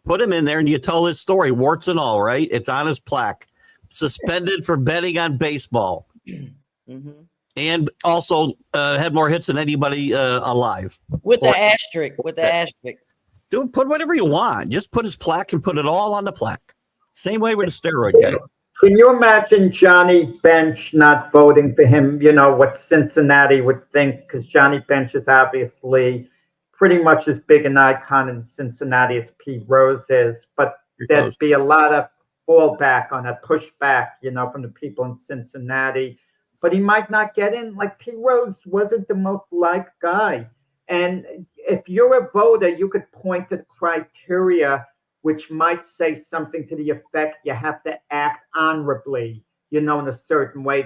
Put him in there and you tell his story, warts and all, right? It's on his plaque. Suspended for betting on baseball. Mm-hmm. And also had more hits than anybody alive. With the asterisk. Dude, put whatever you want. Just put his plaque and put it all on the plaque. Same way with a steroid guy. Can you imagine Johnny Bench not voting for him? What Cincinnati would think, because Johnny Bench is obviously pretty much as big an icon in Cincinnati as Pete Rose is. But there'd be a lot of fallback on that, pushback, from the people in Cincinnati. But he might not get in. Like, Pete Rose wasn't the most liked guy. And if you're a voter, you could point to the criteria which might say something to the effect you have to act honorably, in a certain way.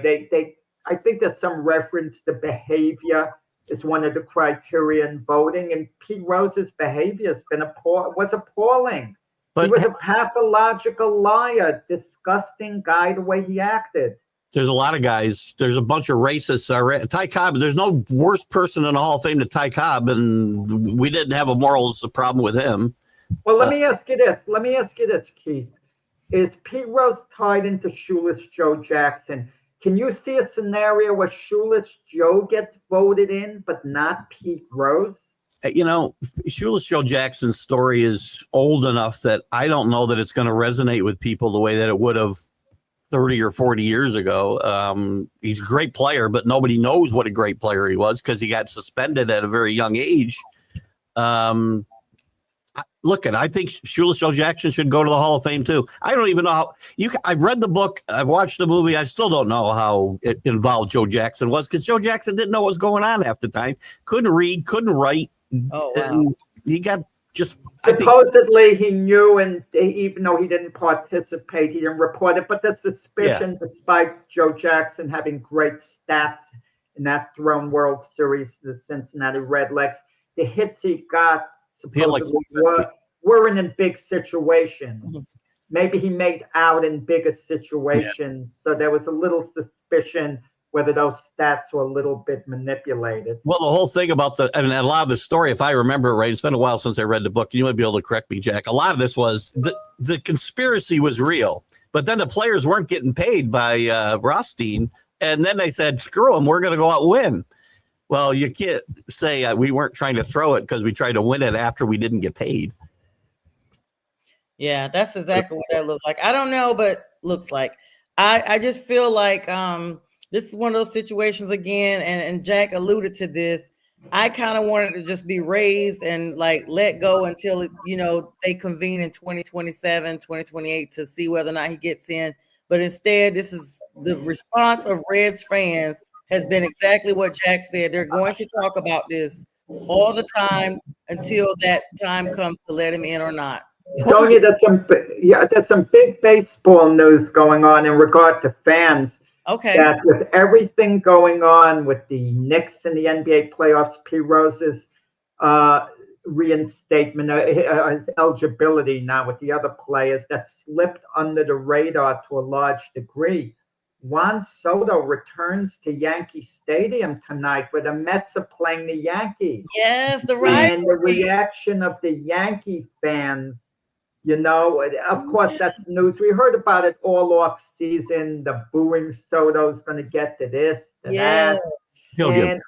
I think there's some reference to behavior is one of the criteria in voting, and Pete Rose's behavior has been was appalling. But he was a pathological liar, disgusting guy the way he acted. There's a lot of guys. There's a bunch of racists. Ty Cobb, there's no worse person in the Hall of Fame than Ty Cobb, and we didn't have a morals problem with him. Well, let me ask you this, Keith. Is Pete Rose tied into Shoeless Joe Jackson? Can you see a scenario where Shoeless Joe gets voted in, but not Pete Rose? Shoeless Joe Jackson's story is old enough that I don't know that it's going to resonate with people the way that it would have 30 or 40 years ago. He's a great player, but nobody knows what a great player he was because he got suspended at a very young age. I think Shoeless Joe Jackson should go to the Hall of Fame too. I don't even know how I've read the book. I've watched the movie. I still don't know how involved Joe Jackson was because Joe Jackson didn't know what was going on half the time. Couldn't read, couldn't write. Oh, wow. And he got just supposedly he knew, and even though he didn't participate, he didn't report it. But the suspicion, despite Joe Jackson having great stats in that thrown World Series, the Cincinnati Redlegs, the hits he got supposedly were in big situations. Mm-hmm. Maybe he made out in bigger situations. Yeah. So there was a little suspicion whether those stats were a little bit manipulated. Well, the whole thing about a lot of the story, if I remember it right, it's been a while since I read the book. You might be able to correct me, Jack. A lot of this was the conspiracy was real, but then the players weren't getting paid by Rothstein. And then they said, screw them, we're going to go out and win. Well, you can't say we weren't trying to throw it because we tried to win it after we didn't get paid. Yeah, that's exactly what that looked like. I don't know, but looks like. I just feel like this is one of those situations again, and Jack alluded to this. I kind of wanted to just be raised and like let go until, they convene in 2027, 2028 to see whether or not he gets in. But instead, this is the response of Reds fans has been exactly what Jack said. They're going to talk about this all the time until that time comes to let him in or not. Sonja, there's some big baseball news going on in regard to fans. Okay. That with everything going on with the Knicks in the NBA playoffs, P. Rose's reinstatement, his eligibility now with the other players that slipped under the radar to a large degree. Juan Soto returns to Yankee Stadium tonight where the Mets are playing the Yankees. Yes, the rivalry. And the reaction of the Yankee fans, of course, that's news. We heard about it all off season. The booing Soto's going to get to this, to that. And,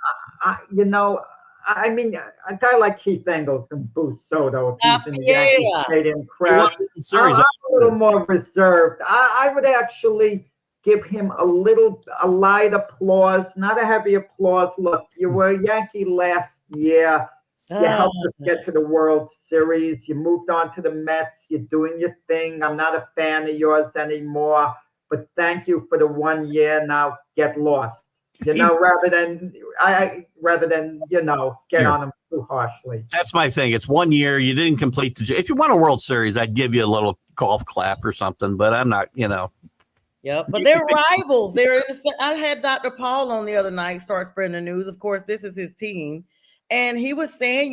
a guy like Keith Engels can boo Soto if he's in the Yankee Stadium crowd. I'm a little more reserved. I would actually give him a light applause, not a heavy applause. Look, you were a Yankee last year. You helped us get to the World Series. You moved on to the Mets. You're doing your thing. I'm not a fan of yours anymore, but thank you for the 1 year. Now get lost. Rather than get on them too harshly. That's my thing. It's 1 year. You didn't complete the. If you won a World Series, I'd give you a little golf clap or something. But I'm not. Yep, but they're rivals. I had Dr. Paul on the other night start spreading the news. Of course, this is his team, and he was saying,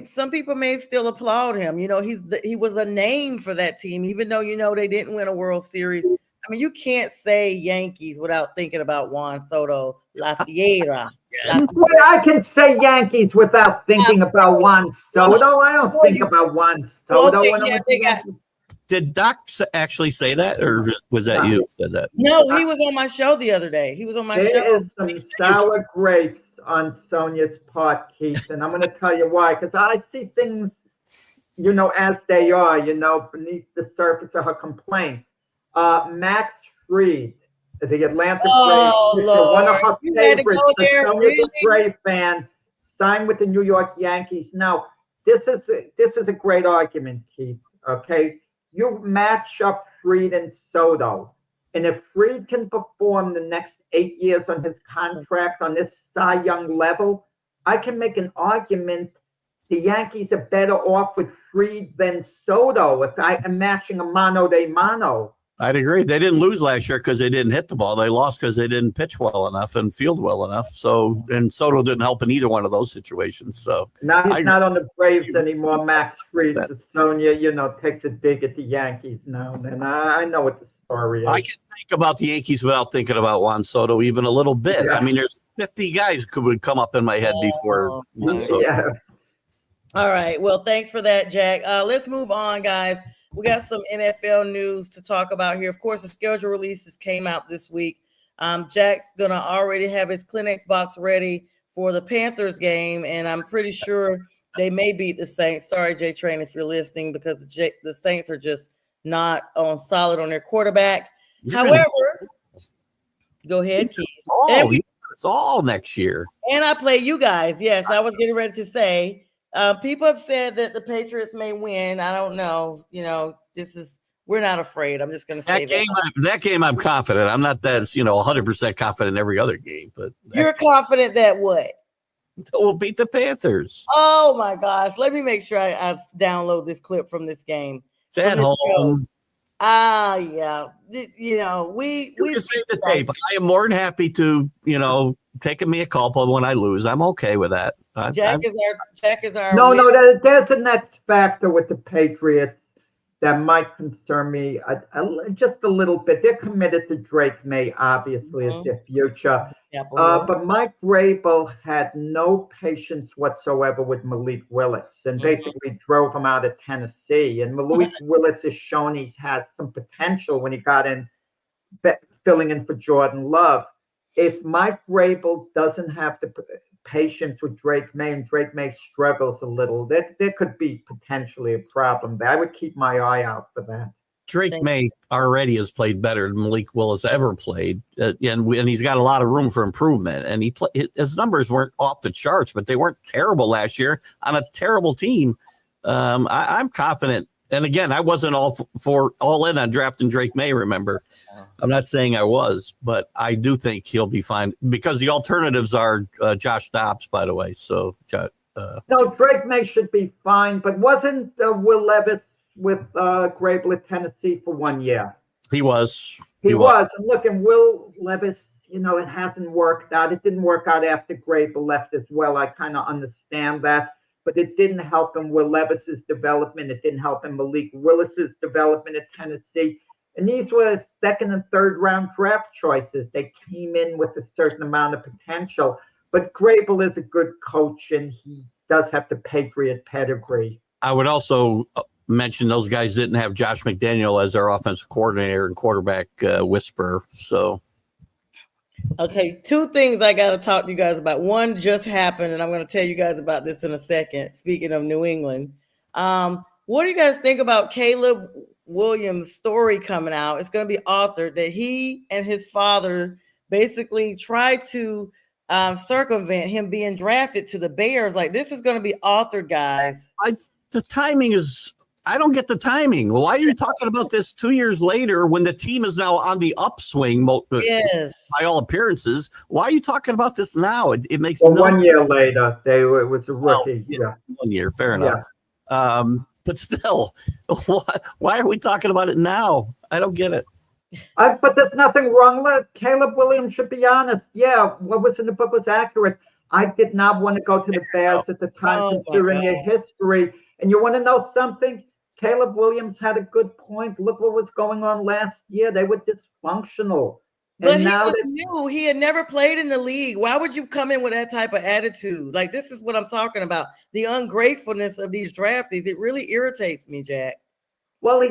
some people may still applaud him. He was a name for that team, even though they didn't win a World Series. I mean, you can't say Yankees without thinking about Juan Soto, La Tierra. I can say Yankees without thinking about Juan Soto. I don't think about Juan Soto when I'm with the Yankees. Did Doc actually say that, or was that you who said that? No, he was on my show the other day. He was on my show. There is some sour grapes on Sonja's part, Keith, and I'm going to tell you why. Because I see things, as they are, beneath the surface of her complaint. Max Fried, the Atlanta Braves, one of her favorites. Sonja's a Brave fan, signed with the New York Yankees. Now, this is a great argument, Keith. Okay. You match up Fried and Soto, and if Fried can perform the next 8 years on his contract on this Cy Young level, I can make an argument the Yankees are better off with Fried than Soto if I am matching a mano de mano. I'd agree. They didn't lose last year because they didn't hit the ball. They lost because they didn't pitch well enough and field well enough. So, and Soto didn't help in either one of those situations. So now he's not on the Braves anymore. Max Fried, Sonja, takes a dig at the Yankees now. And I know what the story is. I can think about the Yankees without thinking about Juan Soto even a little bit. Yeah. I mean, there's 50 guys who would come up in my head before Juan Soto. Yeah. All right. Well, thanks for that, Jack. Let's move on, guys. We got some NFL news to talk about here. Of course, the schedule releases came out this week. Jack's going to already have his Kleenex box ready for the Panthers game, and I'm pretty sure they may beat the Saints. Sorry, J-Train, if you're listening, because the Saints are just not solid on their quarterback. However, go ahead, Keith. It's all next year. And I play you guys. Yes, I was getting ready to say. People have said that the Patriots may win. I don't know. We're not afraid. I'm just going to say that game. I'm confident. I'm not that 100% confident in every other game, but you're confident that what? We'll beat the Panthers. Oh my gosh! Let me make sure I download this clip from this game. It's at home. Yeah. We can save the tape. I am more than happy to take a mea culpa when I lose. I'm okay with that. Jack is our. No, there's a next factor with the Patriots. that might concern me just a little bit. They're committed to Drake May, obviously, as their future. Chapel Hill. But Mike Vrabel had no patience whatsoever with Malik Willis and basically drove him out of Tennessee. And Malik Willis has shown he has some potential when he got in filling in for Jordan Love. If Mike Vrabel doesn't have the patience with Drake May and Drake May struggles a little, there could be potentially a problem there. I would keep my eye out for that. Drake May already has played better than Malik Willis ever played, and he's got a lot of room for improvement. And his numbers weren't off the charts, but they weren't terrible last year on a terrible team. I'm confident. And again, I wasn't all in on drafting Drake May. Remember, I'm not saying I was, but I do think he'll be fine because the alternatives are Josh Dobbs, by the way. So no, Drake May should be fine. But wasn't Will Levis with Vrabel at Tennessee for 1 year? He was. He was. And look, and Will Levis, it hasn't worked out. It didn't work out after Vrabel left as well. I kind of understand that. But it didn't help him Will Levis's development. It didn't help him Malik Willis's development at Tennessee. And these were second and third round draft choices. They came in with a certain amount of potential. But Vrabel is a good coach, and he does have the Patriot pedigree. I would also mention those guys didn't have Josh McDaniel as their offensive coordinator and quarterback whisperer. So. Okay, two things I got to talk to you guys about. One just happened, and I'm going to tell you guys about this in a second. Speaking of New England, what do you guys think about Caleb Williams' story coming out? It's going to be authored that he and his father basically tried to circumvent him being drafted to the Bears. Like, this is going to be authored, guys. The timing is. I don't get the timing. Why are you talking about this 2 years later when the team is now on the upswing? Yes. By all appearances. Why are you talking about this now? It makes no 1 year later. It was a rookie. Yeah. 1 year. Fair enough. Yeah. But still, why are we talking about it now? I don't get it. But there's nothing wrong with it. Caleb Williams should be honest. Yeah, what was in the book was accurate. I did not want to go to the Bears at the time, considering their history. And you want to know something? Caleb Williams had a good point. Look what was going on last year. They were dysfunctional. But he was new. He had never played in the league. Why would you come in with that type of attitude? Like, this is what I'm talking about. The ungratefulness of these draftees. It really irritates me, Jack. Well,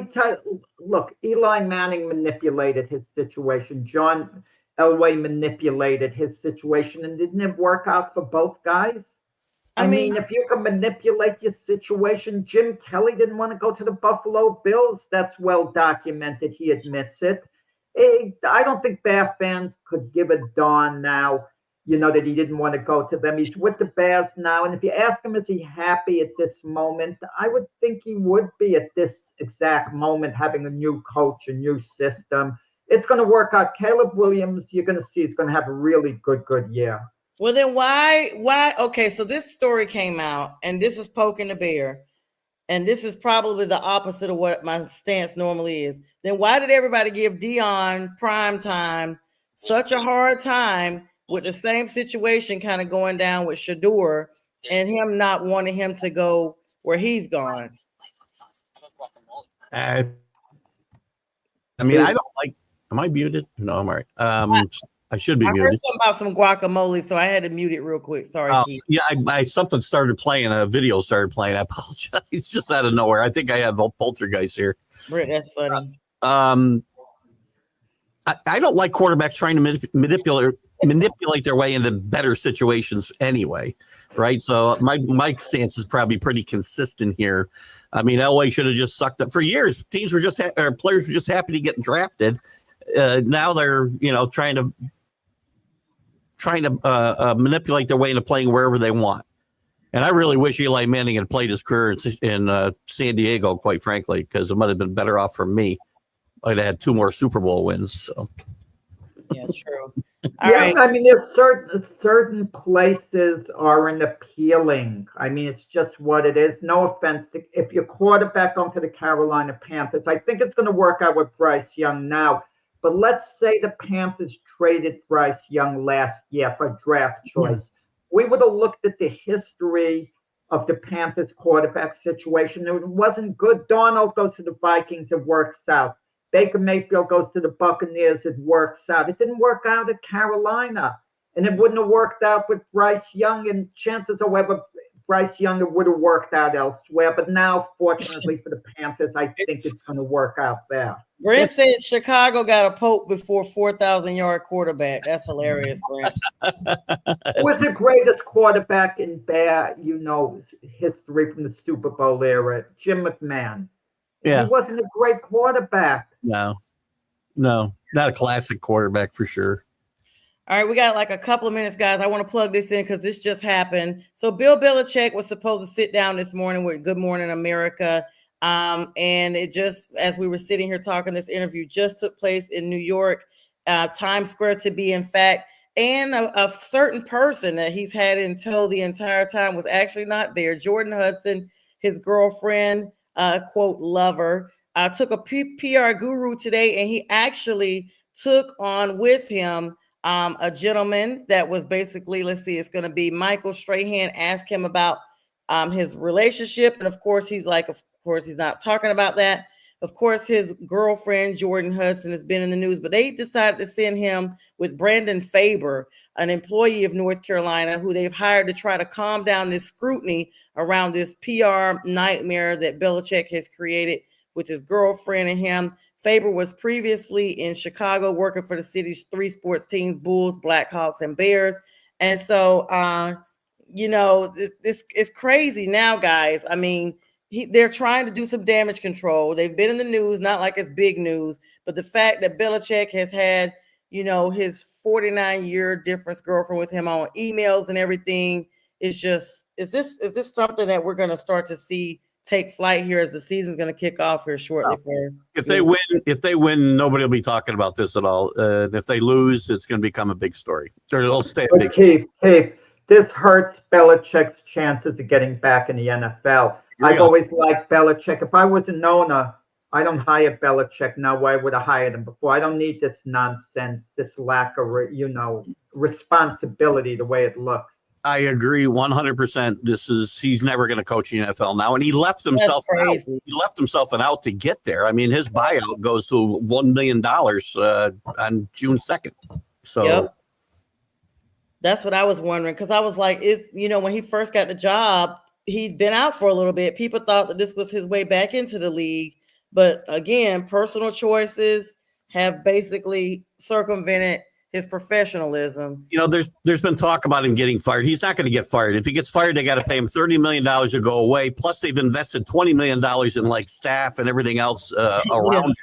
look, Eli Manning manipulated his situation. John Elway manipulated his situation. And didn't it work out for both guys? I mean, if you can manipulate your situation, Jim Kelly didn't want to go to the Buffalo Bills. That's well documented. He admits it. I don't think Bear fans could give a darn now, that he didn't want to go to them. He's with the Bears now. And if you ask him, is he happy at this moment? I would think he would be at this exact moment, having a new coach, a new system. It's going to work out. Caleb Williams, you're going to see, is going to have a really good year. Well, then why? Okay, so this story came out, and this is poking the bear, and this is probably the opposite of what my stance normally is. Then why did everybody give Deion primetime such a hard time with the same situation kind of going down with Shador and him not wanting him to go where he's gone? I mean, I don't like. Am I muted? No, I'm all right. I should be muted. I heard something about some guacamole, so I had to mute it real quick. Sorry, Keith. Yeah, I something started playing. A video started playing. I apologize. It's just out of nowhere. I think I have a poltergeist here. That's funny. I don't like quarterbacks trying to manipulate their way into better situations anyway, right? So my stance is probably pretty consistent here. I mean, Elway should have just sucked up for years. Teams were just players were just happy to get drafted. Now they're trying to manipulate their way into playing wherever they want. And I really wish Eli Manning had played his career in San Diego, quite frankly, because it might have been better off for me. I'd have had 2 more Super Bowl wins. So. Yeah, true. Right. I mean, there's certain places aren't appealing. I mean, it's just what it is. No offense if your quarterback going to the Carolina Panthers. I think it's going to work out with Bryce Young now. But let's say the Panthers traded Bryce Young last year for a draft choice. We would have looked at the history of the Panthers quarterback situation. It wasn't good. Darnold goes to the Vikings, it works out. Baker Mayfield goes to the Buccaneers, it works out. It didn't work out at Carolina, and it wouldn't have worked out with Bryce Young, and chances are whether Bryce Young would have worked out elsewhere. But now, fortunately for the Panthers, I think it's going to work out there. Brent said Chicago got a Pope before 4,000-yard quarterback. That's hilarious, Brent. Who was the greatest quarterback in Bear, history from the Super Bowl era? Jim McMahon. Yeah. He wasn't a great quarterback. No, not a classic quarterback for sure. All right, we got like a couple of minutes, guys. I want to plug this in because this just happened. So Bill Belichick was supposed to sit down this morning with Good Morning America. And it just, as we were sitting here talking, this interview just took place in New York, Times Square to be in fact. And a certain person that he's had in tow the entire time was actually not there. Jordan Hudson, his girlfriend, quote, lover, took a PR guru today, and he actually took on with him a gentleman that was basically, let's see, it's going to be Michael Strahan, asked him about his relationship. And of course, he's like, of course, he's not talking about that. Of course, his girlfriend, Jordan Hudson, has been in the news, but they decided to send him with Brandon Faber, an employee of North Carolina, who they've hired to try to calm down this scrutiny around this PR nightmare that Belichick has created with his girlfriend and him. Faber was previously in Chicago working for the city's 3 sports teams, Bulls, Blackhawks, and Bears. And so, this is crazy now, guys. I mean, they're trying to do some damage control. They've been in the news, not like it's big news, but the fact that Belichick has had, his 49-year difference girlfriend with him on emails and everything is just, is this something that we're going to start to see take flight here as the season's going to kick off here shortly? If they win, nobody will be talking about this at all. If they lose, it's going to become a big story. Or it'll stay a big story. Keith, this hurts Belichick's chances of getting back in the NFL. I've always liked Belichick. If I was an owner, I don't hire Belichick now. I would have hired him before. I don't need this nonsense, this lack of, responsibility the way it looks. I agree 100%. He's never going to coach the NFL now, and he left himself out. He left himself an out to get there. I mean, his buyout goes to $1 million on June 2nd. So. Yep. That's what I was wondering, because I was like, when he first got the job, he'd been out for a little bit. People thought that this was his way back into the league. But again, personal choices have basically circumvented his professionalism. There's been talk about him getting fired. He's not going to get fired. If he gets fired, they got to pay him $30 million to go away. Plus, they've invested $20 million in like staff and everything else around him.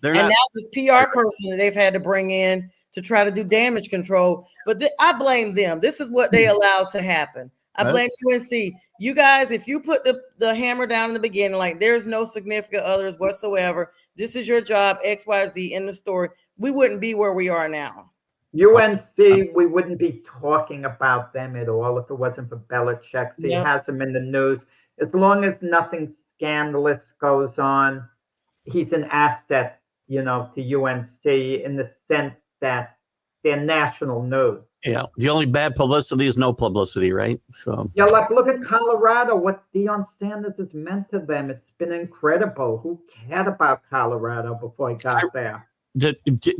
Now this PR person that they've had to bring in to try to do damage control. But I blame them. This is what they allowed to happen. I blame UNC. You guys, if you put the hammer down in the beginning, like there's no significant others whatsoever, this is your job, XYZ, in the story, we wouldn't be where we are now. UNC, we wouldn't be talking about them at all if it wasn't for Belichick. So he has them in the news. As long as nothing scandalous goes on, he's an asset, to UNC in the sense that they're national news. Yeah, the only bad publicity is no publicity, right? So look at Colorado. What Deion Sanders has meant to them, it's been incredible. Who cared about Colorado before he got there?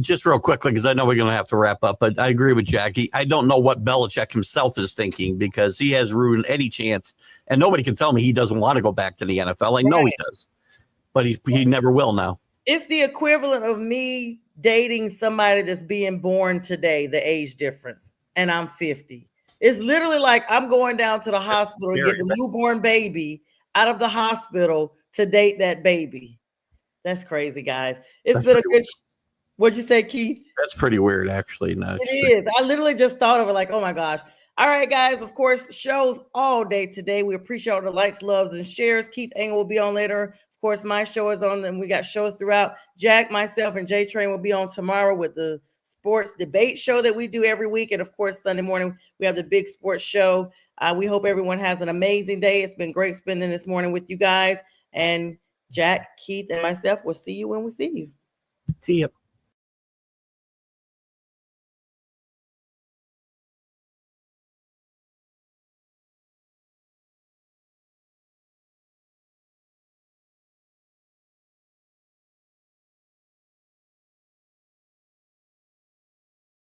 Just real quickly, because I know we're going to have to wrap up, but I agree with Jackie. I don't know what Belichick himself is thinking, because he has ruined any chance, and nobody can tell me he doesn't want to go back to the NFL. I know he does, but he never will now. It's the equivalent of me dating somebody that's being born today, the age difference, and I'm 50. It's literally like I'm going down to the hospital to get the newborn baby out of the hospital to date that baby. That's crazy, guys. It's been a good. What'd you say, Keith? That's pretty weird, actually. No, it is. I literally just thought of it like, oh my gosh. All right, guys. Of course, shows all day today. We appreciate all the likes, loves, and shares. Keith Engel will be on later. Of course, my show is on, and we got shows throughout. Jack, myself, and J Train will be on tomorrow with the sports debate show that we do every week. And of course, Sunday morning, we have the big sports show. We hope everyone has an amazing day. It's been great spending this morning with you guys. And Jack, Keith, and myself will see you when we see you. See you.